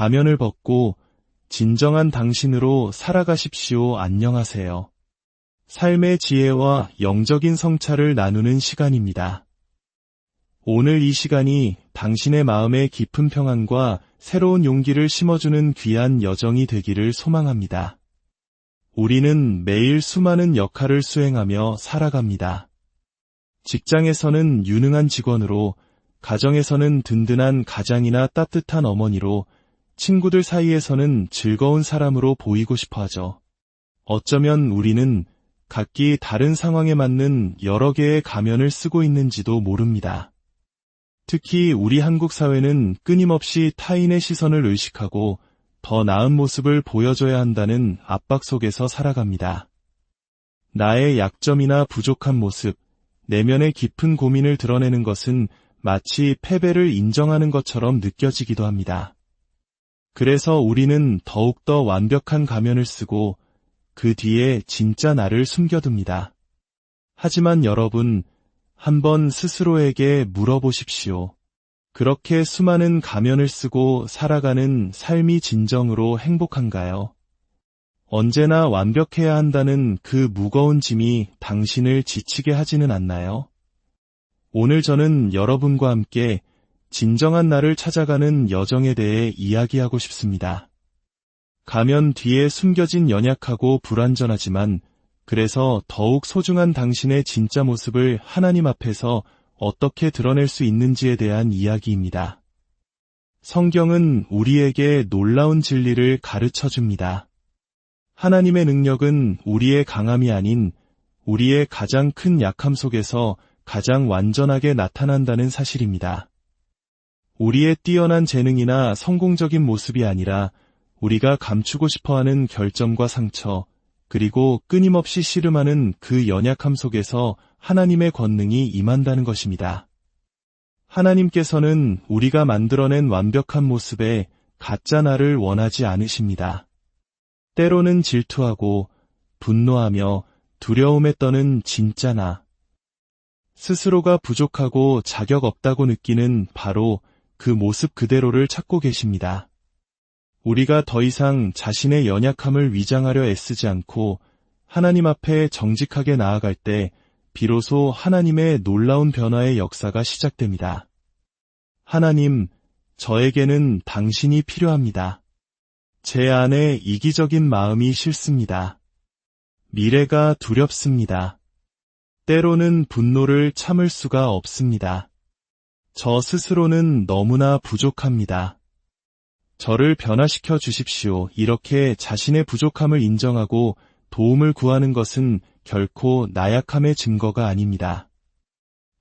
가면을 벗고 진정한 당신으로 살아가십시오. 안녕하세요. 삶의 지혜와 영적인 성찰을 나누는 시간입니다. 오늘 이 시간이 당신의 마음에 깊은 평안과 새로운 용기를 심어주는 귀한 여정이 되기를 소망합니다. 우리는 매일 수많은 역할을 수행하며 살아갑니다. 직장에서는 유능한 직원으로, 가정에서는 든든한 가장이나 따뜻한 어머니로, 친구들 사이에서는 즐거운 사람으로 보이고 싶어 하죠. 어쩌면 우리는 각기 다른 상황에 맞는 여러 개의 가면을 쓰고 있는지도 모릅니다. 특히 우리 한국 사회는 끊임없이 타인의 시선을 의식하고 더 나은 모습을 보여줘야 한다는 압박 속에서 살아갑니다. 나의 약점이나 부족한 모습, 내면의 깊은 고민을 드러내는 것은 마치 패배를 인정하는 것처럼 느껴지기도 합니다. 그래서 우리는 더욱더 완벽한 가면을 쓰고 그 뒤에 진짜 나를 숨겨둡니다. 하지만 여러분, 한번 스스로에게 물어보십시오. 그렇게 수많은 가면을 쓰고 살아가는 삶이 진정으로 행복한가요? 언제나 완벽해야 한다는 그 무거운 짐이 당신을 지치게 하지는 않나요? 오늘 저는 여러분과 함께 진정한 나를 찾아가는 여정에 대해 이야기하고 싶습니다. 가면 뒤에 숨겨진 연약하고 불완전하지만 그래서 더욱 소중한 당신의 진짜 모습을 하나님 앞에서 어떻게 드러낼 수 있는지에 대한 이야기입니다. 성경은 우리에게 놀라운 진리를 가르쳐 줍니다. 하나님의 능력은 우리의 강함이 아닌 우리의 가장 큰 약함 속에서 가장 완전하게 나타난다는 사실입니다. 우리의 뛰어난 재능이나 성공적인 모습이 아니라 우리가 감추고 싶어하는 결점과 상처, 그리고 끊임없이 씨름하는 그 연약함 속에서 하나님의 권능이 임한다는 것입니다. 하나님께서는 우리가 만들어낸 완벽한 모습에 가짜 나를 원하지 않으십니다. 때로는 질투하고 분노하며 두려움에 떠는 진짜 나, 스스로가 부족하고 자격 없다고 느끼는 바로 그 모습 그대로를 찾고 계십니다. 우리가 더 이상 자신의 연약함을 위장하려 애쓰지 않고 하나님 앞에 정직하게 나아갈 때 비로소 하나님의 놀라운 변화의 역사가 시작됩니다. 하나님, 저에게는 당신이 필요합니다. 제 안에 이기적인 마음이 싫습니다. 미래가 두렵습니다. 때로는 분노를 참을 수가 없습니다. 저 스스로는 너무나 부족합니다. 저를 변화시켜 주십시오. 이렇게 자신의 부족함을 인정하고 도움을 구하는 것은 결코 나약함의 증거가 아닙니다.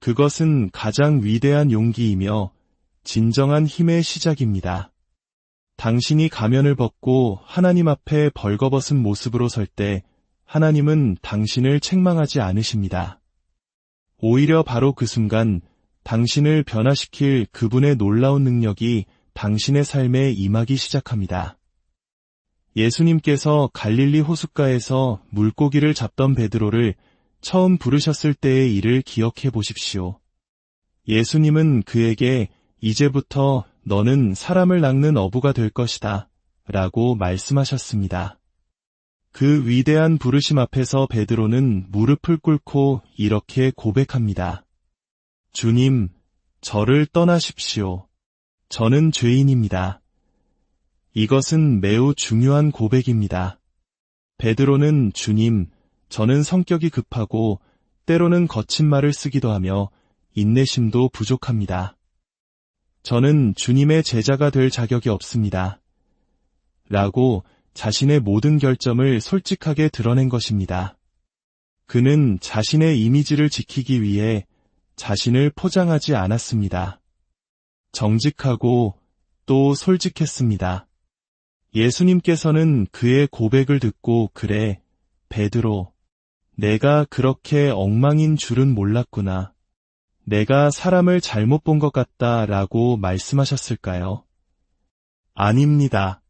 그것은 가장 위대한 용기이며 진정한 힘의 시작입니다. 당신이 가면을 벗고 하나님 앞에 벌거벗은 모습으로 설 때 하나님은 당신을 책망하지 않으십니다. 오히려 바로 그 순간 당신을 변화시킬 그분의 놀라운 능력이 당신의 삶에 임하기 시작합니다. 예수님께서 갈릴리 호숫가에서 물고기를 잡던 베드로를 처음 부르셨을 때의 일을 기억해 보십시오. 예수님은 그에게 이제부터 너는 사람을 낚는 어부가 될 것이다 라고 말씀하셨습니다. 그 위대한 부르심 앞에서 베드로는 무릎을 꿇고 이렇게 고백합니다. 주님, 저를 떠나십시오. 저는 죄인입니다. 이것은 매우 중요한 고백입니다. 베드로는 주님, 저는 성격이 급하고 때로는 거친 말을 쓰기도 하며 인내심도 부족합니다. 저는 주님의 제자가 될 자격이 없습니다. 라고 자신의 모든 결점을 솔직하게 드러낸 것입니다. 그는 자신의 이미지를 지키기 위해 자신을 포장하지 않았습니다. 정직하고 또 솔직했습니다. 예수님께서는 그의 고백을 듣고 그래, 베드로, 내가 그렇게 엉망인 줄은 몰랐구나. 내가 사람을 잘못 본 것 같다 라고 말씀하셨을까요? 아닙니다.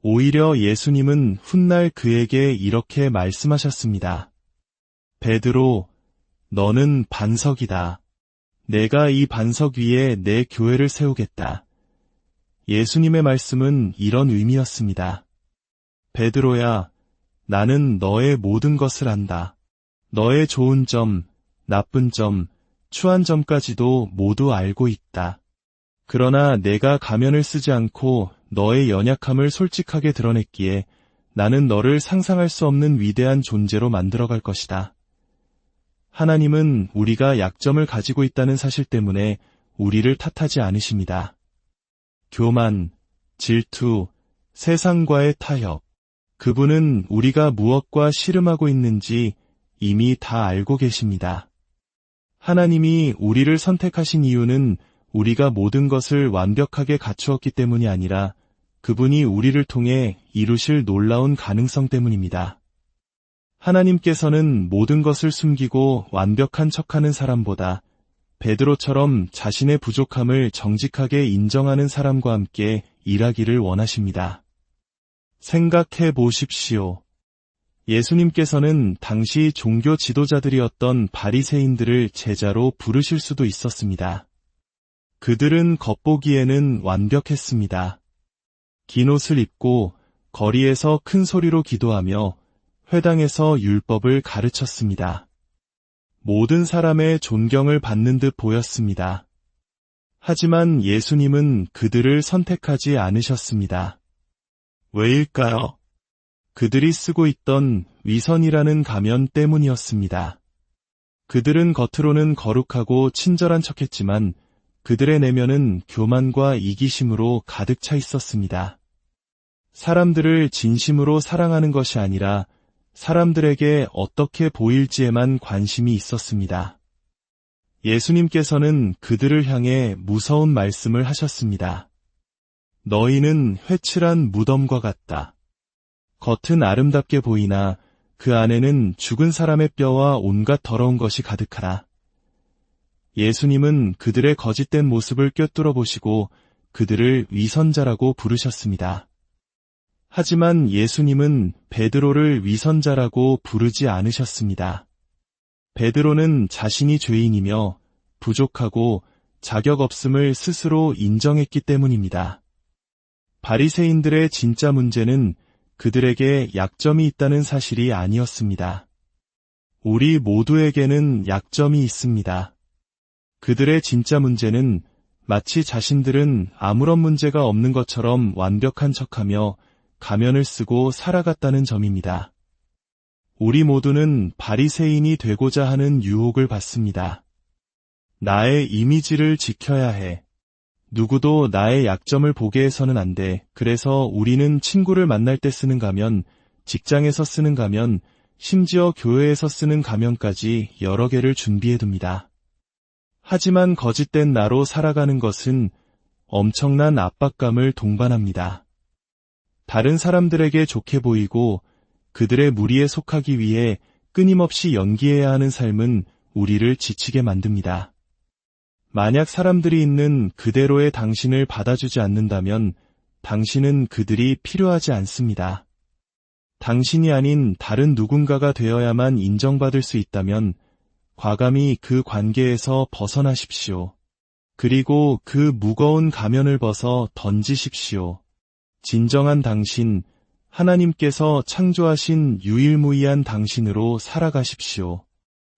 오히려 예수님은 훗날 그에게 이렇게 말씀하셨습니다. 베드로, 너는 반석이다. 내가 이 반석 위에 내 교회를 세우겠다. 예수님의 말씀은 이런 의미였습니다. 베드로야, 나는 너의 모든 것을 안다. 너의 좋은 점, 나쁜 점, 추한 점까지도 모두 알고 있다. 그러나 내가 가면을 쓰지 않고 너의 연약함을 솔직하게 드러냈기에 나는 너를 상상할 수 없는 위대한 존재로 만들어갈 것이다. 하나님은 우리가 약점을 가지고 있다는 사실 때문에 우리를 탓하지 않으십니다. 교만, 질투, 세상과의 타협, 그분은 우리가 무엇과 씨름하고 있는지 이미 다 알고 계십니다. 하나님이 우리를 선택하신 이유는 우리가 모든 것을 완벽하게 갖추었기 때문이 아니라 그분이 우리를 통해 이루실 놀라운 가능성 때문입니다. 하나님께서는 모든 것을 숨기고 완벽한 척하는 사람보다 베드로처럼 자신의 부족함을 정직하게 인정하는 사람과 함께 일하기를 원하십니다. 생각해 보십시오. 예수님께서는 당시 종교 지도자들이었던 바리새인들을 제자로 부르실 수도 있었습니다. 그들은 겉보기에는 완벽했습니다. 긴 옷을 입고 거리에서 큰 소리로 기도하며 회당에서 율법을 가르쳤습니다. 모든 사람의 존경을 받는 듯 보였습니다. 하지만 예수님은 그들을 선택하지 않으셨습니다. 왜일까요? 그들이 쓰고 있던 위선이라는 가면 때문이었습니다. 그들은 겉으로는 거룩하고 친절한 척했지만 그들의 내면은 교만과 이기심으로 가득 차 있었습니다. 사람들을 진심으로 사랑하는 것이 아니라 사람들에게 어떻게 보일지에만 관심이 있었습니다. 예수님께서는 그들을 향해 무서운 말씀을 하셨습니다. 너희는 회칠한 무덤과 같다. 겉은 아름답게 보이나 그 안에는 죽은 사람의 뼈와 온갖 더러운 것이 가득하다. 예수님은 그들의 거짓된 모습을 꿰뚫어 보시고 그들을 위선자라고 부르셨습니다. 하지만 예수님은 베드로를 위선자라고 부르지 않으셨습니다. 베드로는 자신이 죄인이며 부족하고 자격 없음을 스스로 인정했기 때문입니다. 바리새인들의 진짜 문제는 그들에게 약점이 있다는 사실이 아니었습니다. 우리 모두에게는 약점이 있습니다. 그들의 진짜 문제는 마치 자신들은 아무런 문제가 없는 것처럼 완벽한 척하며 가면을 쓰고 살아갔다는 점입니다. 우리 모두는 바리새인이 되고자 하는 유혹을 받습니다. 나의 이미지를 지켜야 해. 누구도 나의 약점을 보게 해서는 안 돼. 그래서 우리는 친구를 만날 때 쓰는 가면, 직장에서 쓰는 가면, 심지어 교회에서 쓰는 가면까지 여러 개를 준비해둡니다. 하지만 거짓된 나로 살아가는 것은 엄청난 압박감을 동반합니다. 다른 사람들에게 좋게 보이고 그들의 무리에 속하기 위해 끊임없이 연기해야 하는 삶은 우리를 지치게 만듭니다. 만약 사람들이 있는 그대로의 당신을 받아주지 않는다면 당신은 그들이 필요하지 않습니다. 당신이 아닌 다른 누군가가 되어야만 인정받을 수 있다면 과감히 그 관계에서 벗어나십시오. 그리고 그 무거운 가면을 벗어 던지십시오. 진정한 당신, 하나님께서 창조하신 유일무이한 당신으로 살아가십시오.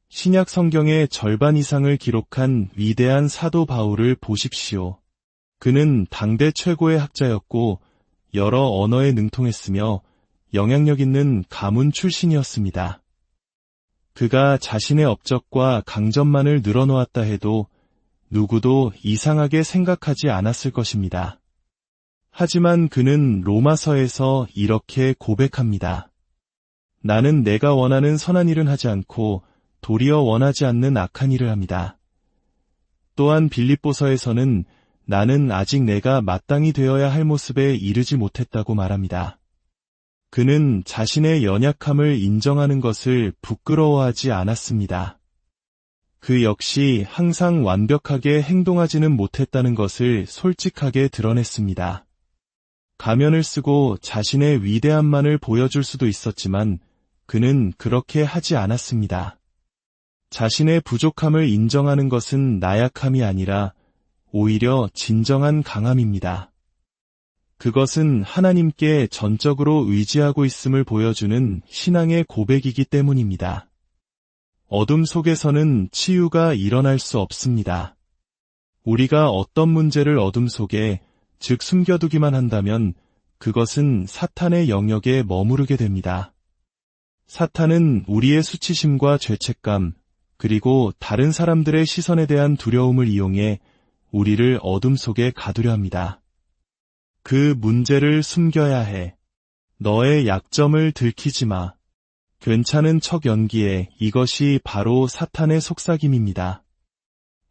신약 성경의 절반 이상을 기록한 위대한 사도 바울을 보십시오. 그는 당대 최고의 학자였고 여러 언어에 능통했으며 영향력 있는 가문 출신이었습니다. 그가 자신의 업적과 강점만을 늘어놓았다 해도 누구도 이상하게 생각하지 않았을 것입니다. 하지만 그는 로마서에서 이렇게 고백합니다. 나는 내가 원하는 선한 일은 하지 않고 도리어 원하지 않는 악한 일을 합니다. 또한 빌립보서에서는 나는 아직 내가 마땅히 되어야 할 모습에 이르지 못했다고 말합니다. 그는 자신의 연약함을 인정하는 것을 부끄러워하지 않았습니다. 그 역시 항상 완벽하게 행동하지는 못했다는 것을 솔직하게 드러냈습니다. 가면을 쓰고 자신의 위대함만을 보여줄 수도 있었지만 그는 그렇게 하지 않았습니다. 자신의 부족함을 인정하는 것은 나약함이 아니라 오히려 진정한 강함입니다. 그것은 하나님께 전적으로 의지하고 있음을 보여주는 신앙의 고백이기 때문입니다. 어둠 속에서는 치유가 일어날 수 없습니다. 우리가 어떤 문제를 어둠 속에, 즉 숨겨두기만 한다면 그것은 사탄의 영역에 머무르게 됩니다. 사탄은 우리의 수치심과 죄책감, 그리고 다른 사람들의 시선에 대한 두려움을 이용해 우리를 어둠 속에 가두려 합니다. 그 문제를 숨겨야 해. 너의 약점을 들키지 마. 괜찮은 척 연기해. 이것이 바로 사탄의 속삭임입니다.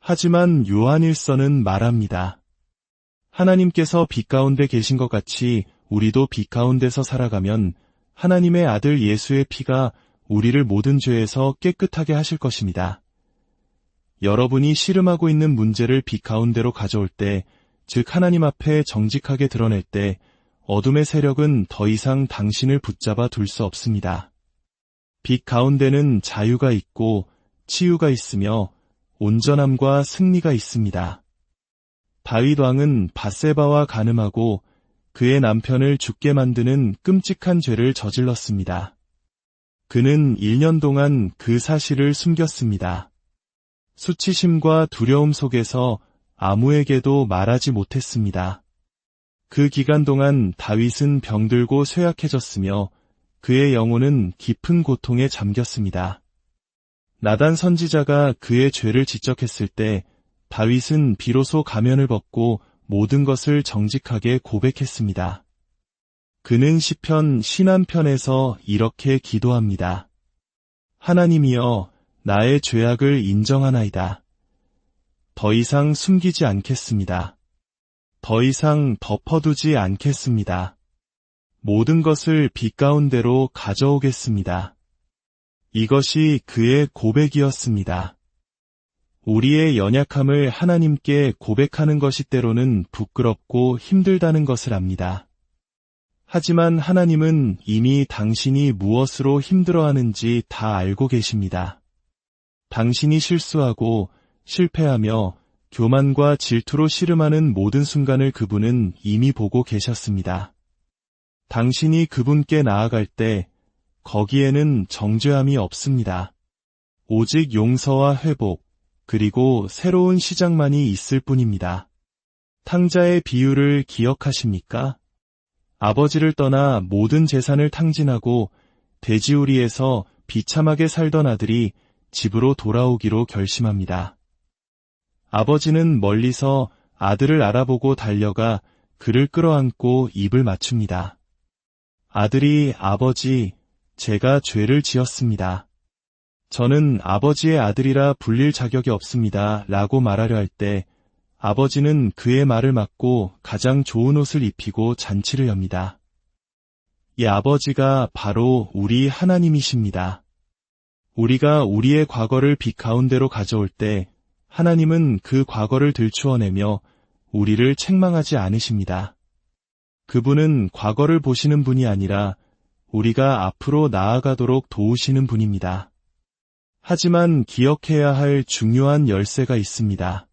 하지만 요한일서는 말합니다. 하나님께서 빛 가운데 계신 것 같이 우리도 빛 가운데서 살아가면 하나님의 아들 예수의 피가 우리를 모든 죄에서 깨끗하게 하실 것입니다. 여러분이 씨름하고 있는 문제를 빛 가운데로 가져올 때, 즉 하나님 앞에 정직하게 드러낼 때 어둠의 세력은 더 이상 당신을 붙잡아 둘 수 없습니다. 빛 가운데는 자유가 있고 치유가 있으며 온전함과 승리가 있습니다. 다윗 왕은 밧세바와 간음하고 그의 남편을 죽게 만드는 끔찍한 죄를 저질렀습니다. 그는 1년 동안 그 사실을 숨겼습니다. 수치심과 두려움 속에서 아무에게도 말하지 못했습니다. 그 기간 동안 다윗은 병들고 쇠약해졌으며 그의 영혼은 깊은 고통에 잠겼습니다. 나단 선지자가 그의 죄를 지적했을 때 다윗은 비로소 가면을 벗고 모든 것을 정직하게 고백했습니다. 그는 시편 신한편에서 이렇게 기도합니다. 하나님이여, 나의 죄악을 인정하나이다. 더 이상 숨기지 않겠습니다. 더 이상 덮어두지 않겠습니다. 모든 것을 빛 가운데로 가져오겠습니다. 이것이 그의 고백이었습니다. 우리의 연약함을 하나님께 고백하는 것이 때로는 부끄럽고 힘들다는 것을 압니다. 하지만 하나님은 이미 당신이 무엇으로 힘들어하는지 다 알고 계십니다. 당신이 실수하고 실패하며 교만과 질투로 씨름하는 모든 순간을 그분은 이미 보고 계셨습니다. 당신이 그분께 나아갈 때 거기에는 정죄함이 없습니다. 오직 용서와 회복, 그리고 새로운 시작만이 있을 뿐입니다. 탕자의 비유를 기억하십니까? 아버지를 떠나 모든 재산을 탕진하고 돼지우리에서 비참하게 살던 아들이 집으로 돌아오기로 결심합니다. 아버지는 멀리서 아들을 알아보고 달려가 그를 끌어안고 입을 맞춥니다. 아들이 아버지, 제가 죄를 지었습니다. 저는 아버지의 아들이라 불릴 자격이 없습니다. 라고 말하려 할 때 아버지는 그의 말을 막고 가장 좋은 옷을 입히고 잔치를 엽니다. 이 아버지가 바로 우리 하나님이십니다. 우리가 우리의 과거를 빛 가운데로 가져올 때 하나님은 그 과거를 들추어내며 우리를 책망하지 않으십니다. 그분은 과거를 보시는 분이 아니라 우리가 앞으로 나아가도록 도우시는 분입니다. 하지만 기억해야 할 중요한 열쇠가 있습니다.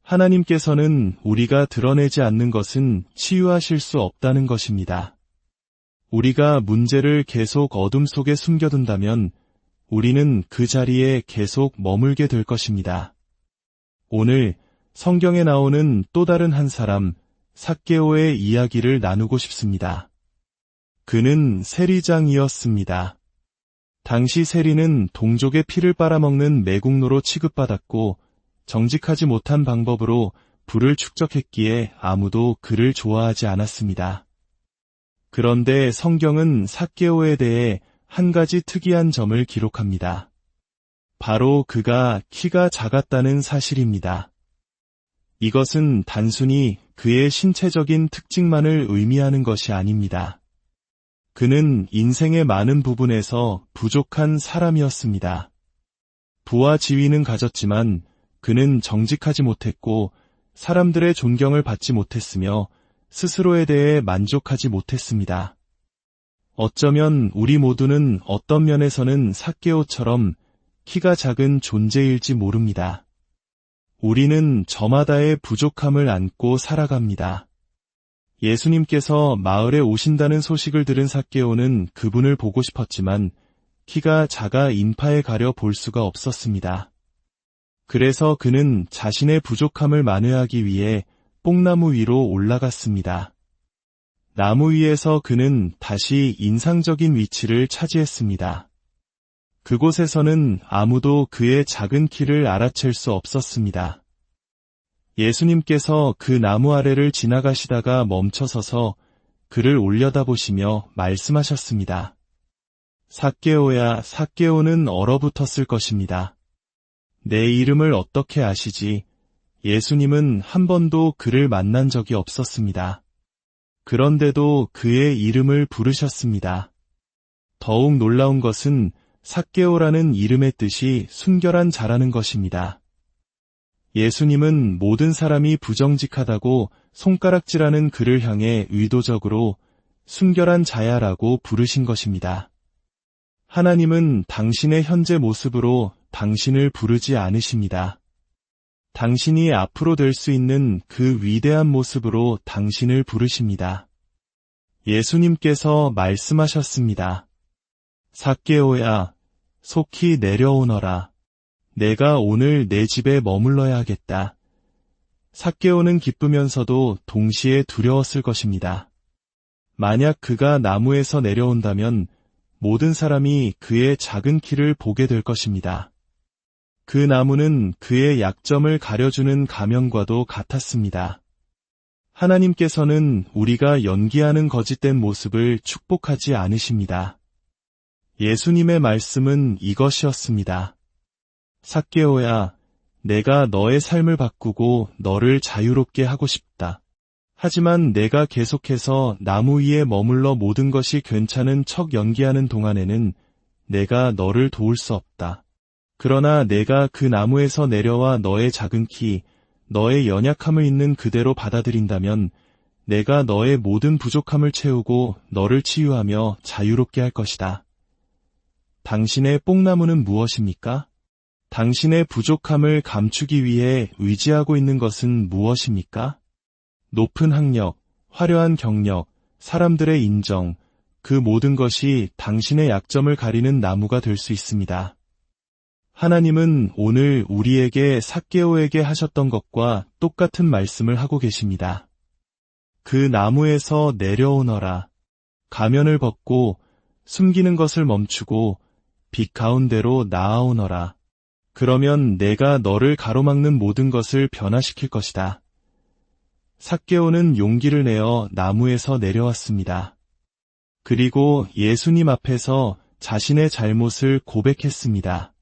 하나님께서는 우리가 드러내지 않는 것은 치유하실 수 없다는 것입니다. 우리가 문제를 계속 어둠 속에 숨겨둔다면 우리는 그 자리에 계속 머물게 될 것입니다. 오늘 성경에 나오는 또 다른 한 사람, 삭개오의 이야기를 나누고 싶습니다. 그는 세리장이었습니다. 당시 세리는 동족의 피를 빨아먹는 매국노로 취급받았고 정직하지 못한 방법으로 부를 축적했기에 아무도 그를 좋아하지 않았습니다. 그런데 성경은 삭개오에 대해 한 가지 특이한 점을 기록합니다. 바로 그가 키가 작았다는 사실입니다. 이것은 단순히 그의 신체적인 특징만을 의미하는 것이 아닙니다. 그는 인생의 많은 부분에서 부족한 사람이었습니다. 부와 지위는 가졌지만 그는 정직하지 못했고 사람들의 존경을 받지 못했으며 스스로에 대해 만족하지 못했습니다. 어쩌면 우리 모두는 어떤 면에서는 삭개오처럼 키가 작은 존재일지 모릅니다. 우리는 저마다의 부족함을 안고 살아갑니다. 예수님께서 마을에 오신다는 소식을 들은 삭개오는 그분을 보고 싶었지만 키가 작아 인파에 가려 볼 수가 없었습니다. 그래서 그는 자신의 부족함을 만회하기 위해 뽕나무 위로 올라갔습니다. 나무 위에서 그는 다시 인상적인 위치를 차지했습니다. 그곳에서는 아무도 그의 작은 키를 알아챌 수 없었습니다. 예수님께서 그 나무 아래를 지나가시다가 멈춰서서 그를 올려다보시며 말씀하셨습니다. 삭개오야, 삭개오는 얼어붙었을 것입니다. 내 이름을 어떻게 아시지? 예수님은 한 번도 그를 만난 적이 없었습니다. 그런데도 그의 이름을 부르셨습니다. 더욱 놀라운 것은 삭개오라는 이름의 뜻이 순결한 자라는 것입니다. 예수님은 모든 사람이 부정직하다고 손가락질하는 그를 향해 의도적으로 순결한 자야라고 부르신 것입니다. 하나님은 당신의 현재 모습으로 당신을 부르지 않으십니다. 당신이 앞으로 될 수 있는 그 위대한 모습으로 당신을 부르십니다. 예수님께서 말씀하셨습니다. 삭개오야, 속히 내려오너라. 내가 오늘 내 집에 머물러야겠다. 삭개오는 기쁘면서도 동시에 두려웠을 것입니다. 만약 그가 나무에서 내려온다면 모든 사람이 그의 작은 키를 보게 될 것입니다. 그 나무는 그의 약점을 가려주는 가면과도 같았습니다. 하나님께서는 우리가 연기하는 거짓된 모습을 축복하지 않으십니다. 예수님의 말씀은 이것이었습니다. 삭개오야, 내가 너의 삶을 바꾸고 너를 자유롭게 하고 싶다. 하지만 내가 계속해서 나무 위에 머물러 모든 것이 괜찮은 척 연기하는 동안에는 내가 너를 도울 수 없다. 그러나 내가 그 나무에서 내려와 너의 작은 키, 너의 연약함을 있는 그대로 받아들인다면 내가 너의 모든 부족함을 채우고 너를 치유하며 자유롭게 할 것이다. 당신의 뽕나무는 무엇입니까? 당신의 부족함을 감추기 위해 의지하고 있는 것은 무엇입니까? 높은 학력, 화려한 경력, 사람들의 인정, 그 모든 것이 당신의 약점을 가리는 나무가 될 수 있습니다. 하나님은 오늘 우리에게 삭개오에게 하셨던 것과 똑같은 말씀을 하고 계십니다. 그 나무에서 내려오너라. 가면을 벗고 숨기는 것을 멈추고 빛 가운데로 나아오너라. 그러면 내가 너를 가로막는 모든 것을 변화시킬 것이다. 삭개오는 용기를 내어 나무에서 내려왔습니다. 그리고 예수님 앞에서 자신의 잘못을 고백했습니다.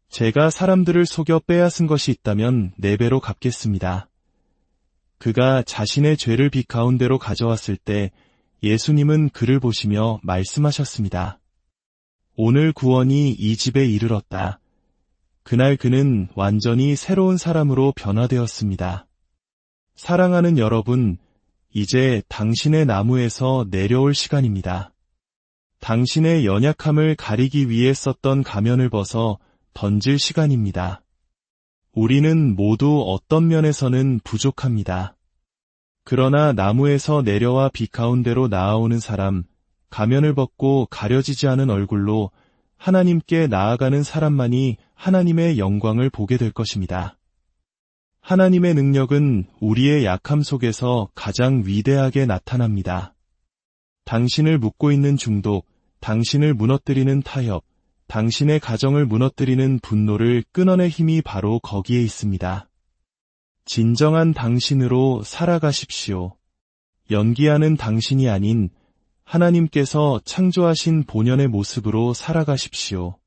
제가 사람들을 속여 빼앗은 것이 있다면 4배로 갚겠습니다. 그가 자신의 죄를 빛 가운데로 가져왔을 때 예수님은 그를 보시며 말씀하셨습니다. 오늘 구원이 이 집에 이르렀다. 그날 그는 완전히 새로운 사람으로 변화되었습니다. 사랑하는 여러분, 이제 당신의 나무에서 내려올 시간입니다. 당신의 연약함을 가리기 위해 썼던 가면을 벗어 던질 시간입니다. 우리는 모두 어떤 면에서는 부족합니다. 그러나 나무에서 내려와 빛 가운데로 나아오는 사람, 가면을 벗고 가려지지 않은 얼굴로 하나님께 나아가는 사람만이 하나님의 영광을 보게 될 것입니다. 하나님의 능력은 우리의 약함 속에서 가장 위대하게 나타납니다. 당신을 묶고 있는 중독, 당신을 무너뜨리는 타협, 당신의 가정을 무너뜨리는 분노를 끊어낼 힘이 바로 거기에 있습니다. 진정한 당신으로 살아가십시오. 연기하는 당신이 아닌 하나님께서 창조하신 본연의 모습으로 살아가십시오.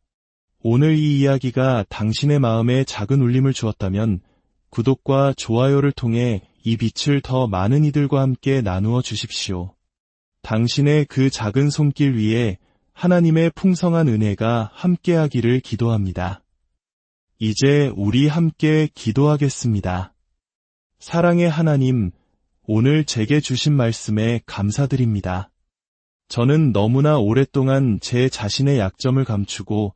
오늘 이 이야기가 당신의 마음에 작은 울림을 주었다면 구독과 좋아요를 통해 이 빛을 더 많은 이들과 함께 나누어 주십시오. 당신의 그 작은 손길 위에 하나님의 풍성한 은혜가 함께하기를 기도합니다. 이제 우리 함께 기도하겠습니다. 사랑의 하나님, 오늘 제게 주신 말씀에 감사드립니다. 저는 너무나 오랫동안 제 자신의 약점을 감추고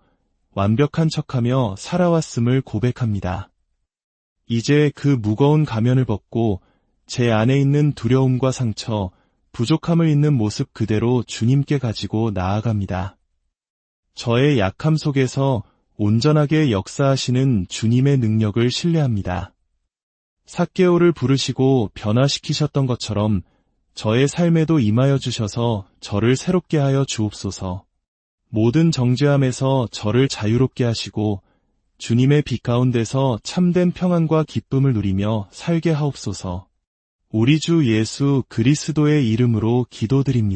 완벽한 척하며 살아왔음을 고백합니다. 이제 그 무거운 가면을 벗고 제 안에 있는 두려움과 상처, 부족함을 있는 모습 그대로 주님께 가지고 나아갑니다. 저의 약함 속에서 온전하게 역사하시는 주님의 능력을 신뢰합니다. 삭개오를 부르시고 변화시키셨던 것처럼 저의 삶에도 임하여 주셔서 저를 새롭게 하여 주옵소서. 모든 정죄함에서 저를 자유롭게 하시고 주님의 빛 가운데서 참된 평안과 기쁨을 누리며 살게 하옵소서. 우리 주 예수 그리스도의 이름으로 기도드립니다.